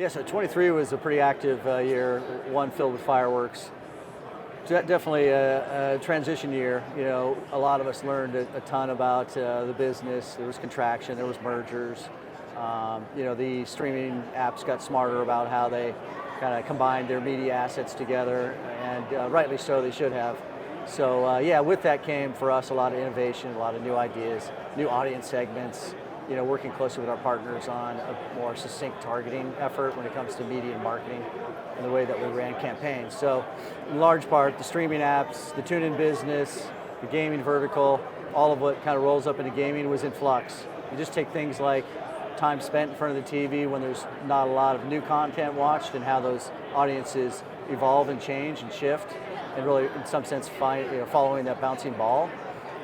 Yeah, so 23 was a pretty active year, one filled with fireworks. Definitely a transition year. You know, a lot of us learned a ton about the business. There was contraction, there was mergers. You know, the streaming apps got smarter about how they kind of combined their media assets together, and rightly so, they should have. So yeah, with that came for us a lot of innovation, a lot of new ideas, new audience segments. You know, working closely with our partners on a more succinct targeting effort when it comes to media and marketing and the way that we ran campaigns. So in large part, the streaming apps, the tune-in business, the gaming vertical, all of what kind of rolls up into gaming was in flux. You just take things like time spent in front of the TV when there's not a lot of new content watched, and how those audiences evolve and change and shift, and really in some sense following that bouncing ball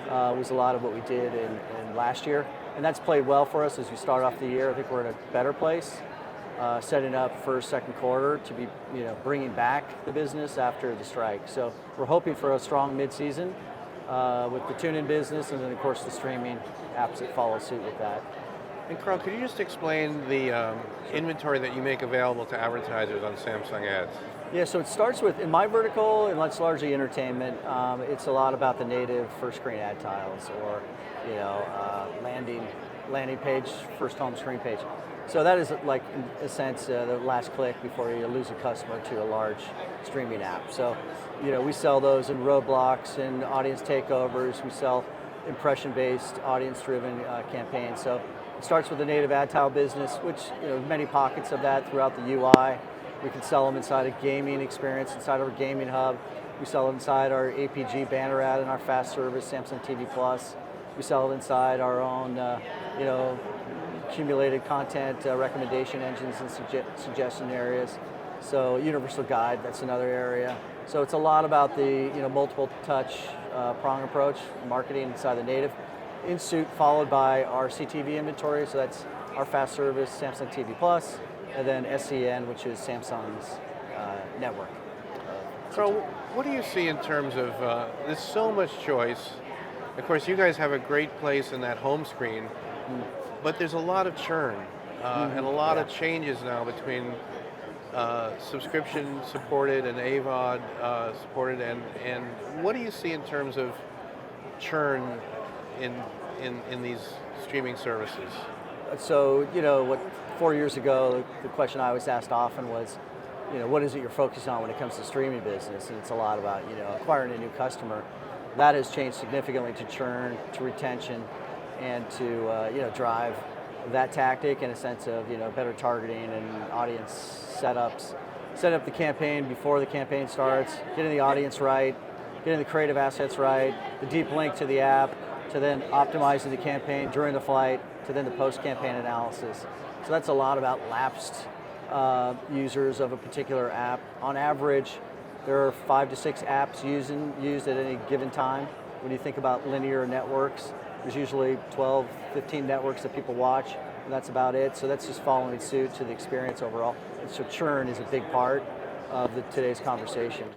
was a lot of what we did in last year. And that's played well for us as we start off the year. I think we're in a better place, setting up first, second quarter to be, bringing back the business after the strike. So we're hoping for a strong mid-season with the tune-in business, and then of course the streaming apps that follow suit with that. And Karl, could you just explain the inventory that you make available to advertisers on Samsung Ads? Yeah, so it starts with, in my vertical, and that's largely entertainment, it's a lot about the native first screen ad tiles, or landing page, first home screen page. So that is, like, in a sense, the last click before you lose a customer to a large streaming app. So, we sell those in roadblocks and audience takeovers. We sell impression-based, audience-driven campaigns. So it starts with the native ad tile business, which, many pockets of that throughout the UI. We can sell them inside a gaming experience, inside our gaming hub. We sell it inside our APG banner ad and our fast service, Samsung TV Plus. We sell it inside our own, accumulated content recommendation engines and suggestion areas. So universal guide, that's another area. So it's a lot about the multiple touch prong approach, marketing inside the native. In suit, followed by our CTV inventory, so that's our fast service, Samsung TV Plus, and then SCN, which is Samsung's network. Karl, what do you see in terms of, there's so much choice. Of course, you guys have a great place in that home screen, but there's a lot of churn and a lot of changes now between subscription supported and AVOD supported, and what do you see in terms of churn in these streaming services? So, 4 years ago, the question I was asked often was, what is it you're focused on when it comes to streaming business? And it's a lot about, acquiring a new customer. That has changed significantly to churn, to retention, and to drive that tactic in a sense of better targeting and audience setups. Set up the campaign before the campaign starts, getting the audience right, getting the creative assets right, the deep link to the app, to then optimizing the campaign during the flight, to then the post-campaign analysis. So that's a lot about lapsed users of a particular app. On average, there are 5 to 6 apps used at any given time. When you think about linear networks, there's usually 12, 15 networks that people watch, and that's about it. So that's just following suit to the experience overall. And so churn is a big part of today's conversation.